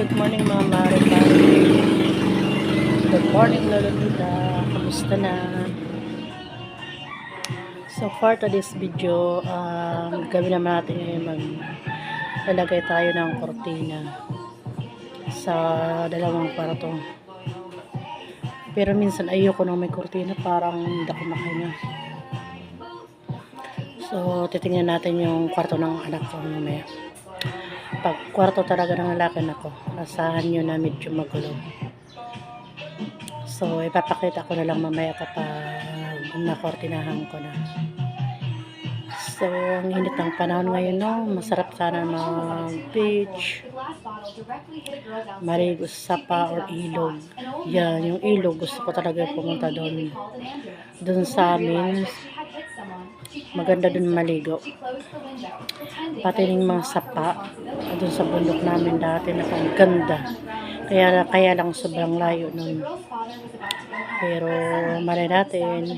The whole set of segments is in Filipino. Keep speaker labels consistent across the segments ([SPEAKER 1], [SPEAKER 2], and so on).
[SPEAKER 1] Good morning mga mare-mare. Good morning Lolita. Kamusta na? So for today's video, gawin naman natin ngayon lalagay tayo ng kortina sa dalawang kwarto. Pero minsan ayoko nang may kortina, parang hindi ako makahinga. So titingnan natin yung kwarto ng anak ko mamaya. Pag kwarto talaga ng lalaki nako, asahan nyo na medyo magulo. So ipapakita ko na lang mamaya kapag nakortinahan ko na. So ang init ng panahon ngayon, no? Masarap sana mag-beach, maligo sa sapa or ilog. Yan, yung ilog gusto ko talaga pumunta doon. Doon sa amin, maganda doon maligo. Pati yung mga sapa doon sa bundok namin dati, ang ganda. Kaya lang sobrang layo nun. Pero malay natin,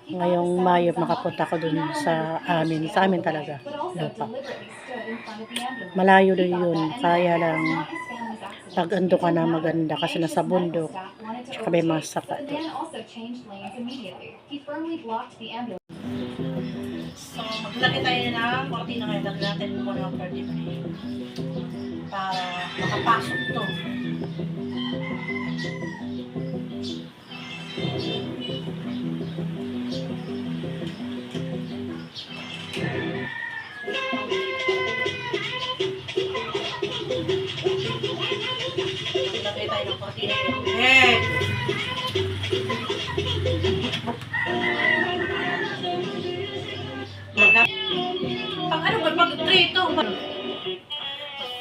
[SPEAKER 1] ngayong Mayo makapunta ko dun sa amin talaga. Lupa. Malayo din yun. Kaya lang pag ando ka na maganda kasi nasa bundok, tsaka may mga sapa doon. So, maglagay tayo na kortina ngayon. Lagyan natin mo ng kortina para makapasok to. Maglagay tayo ng kortina. Hey! Pag ano ba? Pag ito.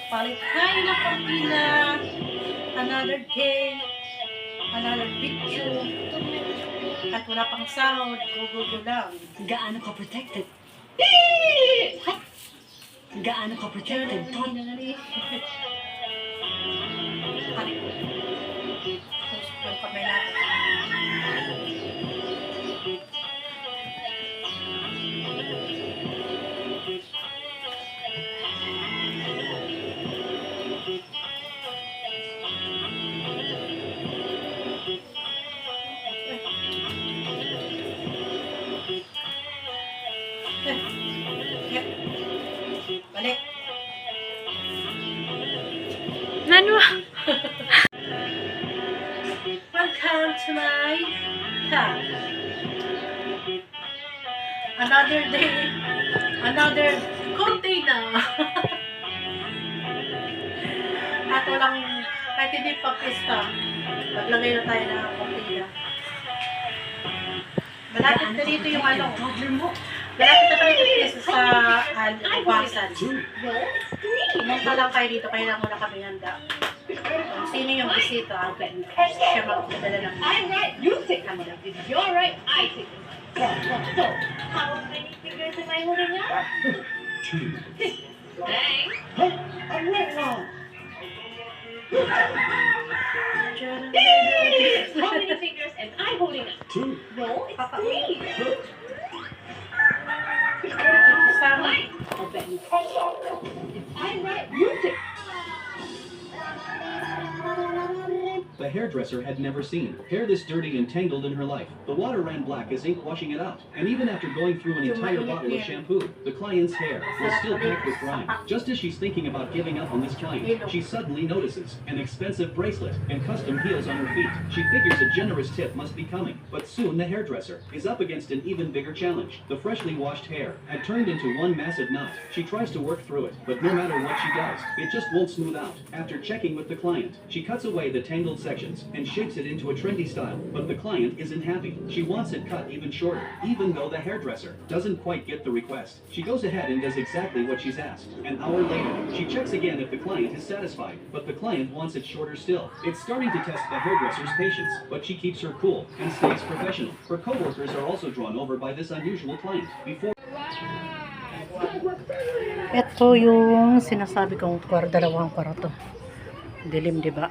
[SPEAKER 1] Palit tayo ng kortina. Another day. Another picture. At wala pang sound. Go lang.
[SPEAKER 2] Gaano ka protected? What? Gaano ka protected?
[SPEAKER 1] Yung kamay natin. Balik.
[SPEAKER 2] Nano?
[SPEAKER 1] Welcome to my house. Another day, another container. At walang, kahit hindi pa pista, maglagay na tayo ng container. Malapit na dito yung ano. Malapit na tayo dito sa Basan. Pumunta lang kayo dito, kaya lang muna kami handa. Sino yung bisita? Siya magdadala ng
[SPEAKER 3] You take the money. If you're right, I take the money. So, how many fingers am I holding up?
[SPEAKER 4] 2.
[SPEAKER 3] Thanks.
[SPEAKER 4] I'm right now.
[SPEAKER 3] How many fingers am I holding up?
[SPEAKER 4] 2.
[SPEAKER 3] No, it's 3.
[SPEAKER 1] Kasama.
[SPEAKER 3] I'll bet you 10 dollars. If I'm right, you take.
[SPEAKER 5] The hairdresser had never seen hair this dirty and tangled in her life. The water ran black as ink washing it out. And even after going through an entire bottle of shampoo, the client's hair was still packed with grime. Just as she's thinking about giving up on this client, she suddenly notices an expensive bracelet and custom heels on her feet. She figures a generous tip must be coming. But soon the hairdresser is up against an even bigger challenge. The freshly washed hair had turned into one massive knot. She tries to work through it, but no matter what she does, it just won't smooth out. After checking with the client, she cuts away the tangled sections and shapes it into a trendy style, but the client isn't happy. She wants it cut even shorter, even though the hairdresser doesn't quite get the request. She goes ahead and does exactly what she's asked. An hour later, she checks again if the client is satisfied, but the client wants it shorter still. It's starting to test the hairdresser's patience, but she keeps her cool and stays professional. Her co-workers are also drawn over by this unusual client. Before
[SPEAKER 1] Ito yung sinasabi kong dalawang kwarto. Dilim, di ba?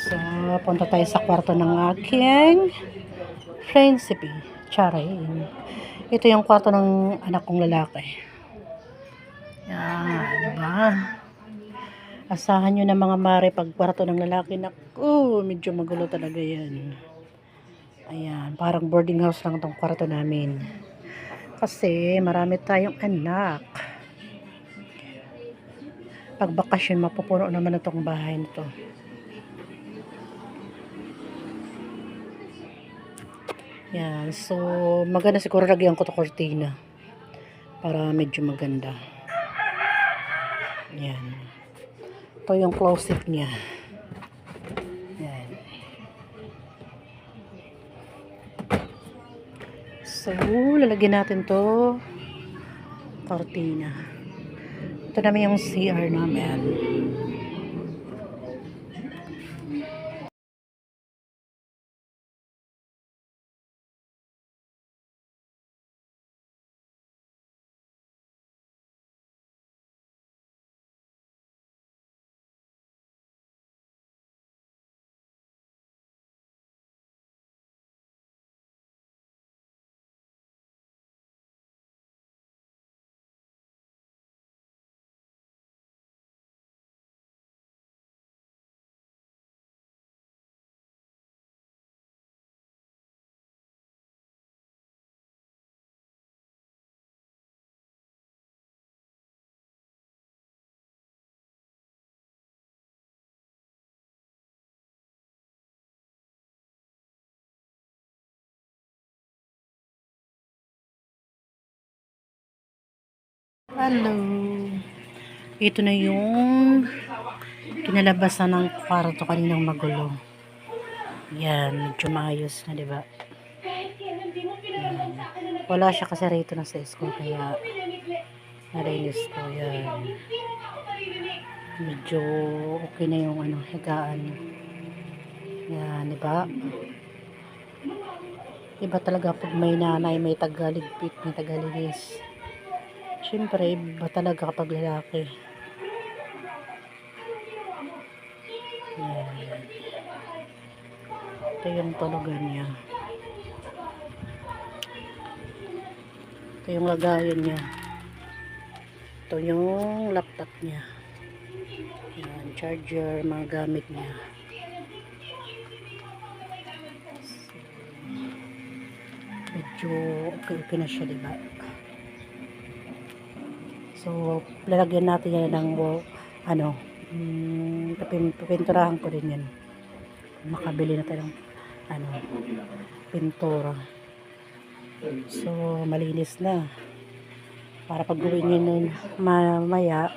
[SPEAKER 1] So, punta tayo sa kwarto ng aking friendship. Charing. Ito yung kwarto ng anak kong lalaki. Yan, diba? Asahan nyo na mga mare pag kwarto ng lalaki. Naku, medyo magulo talaga yan. Ayan, parang boarding house lang itong kwarto namin. Kasi marami tayong anak. Pag bakasyon, mapupuno naman itong bahay nito. Yan, so maganda siguro lagyan ko to kortina para medyo maganda. Yan. Ito yung closet niya. Yan. So, lalagyan natin to kortina. Ito naman yung CR namin. Hello. Ito na yung kinalabasan ng kwarto kaninang magulo. Yan, medyo maayos na, diba? Yan. Wala siya kasi rito na sa school, kaya narinis ko. Yan. Medyo okay na yung higaan. Yan, diba? Iba talaga pag may nanay, may tagaligpit, may tagalinis. Siyempre, iba talaga kapag lalaki. Yan. Ito yung tulugan niya. Ito yung lagayan niya. Ito yung laptop niya. Yan, charger, mga gamit niya. Medyo okay na siya, diba? So, lalagyan natin yan ng pipinturahan ko rin yan. Makabili na tayo ng pintura. So, malinis na. Para pag gawin nyo nun mamaya,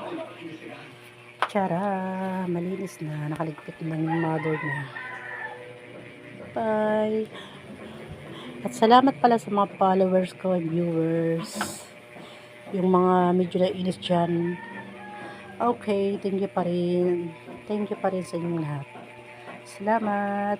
[SPEAKER 1] tiyara, malinis na. Nakaligpit ng mother niya. Bye! At salamat pala sa mga followers ko and viewers. Yung mga medyo nainis dyan. Okay, thank you pa rin. Thank you pa rin sa inyong lahat. Salamat!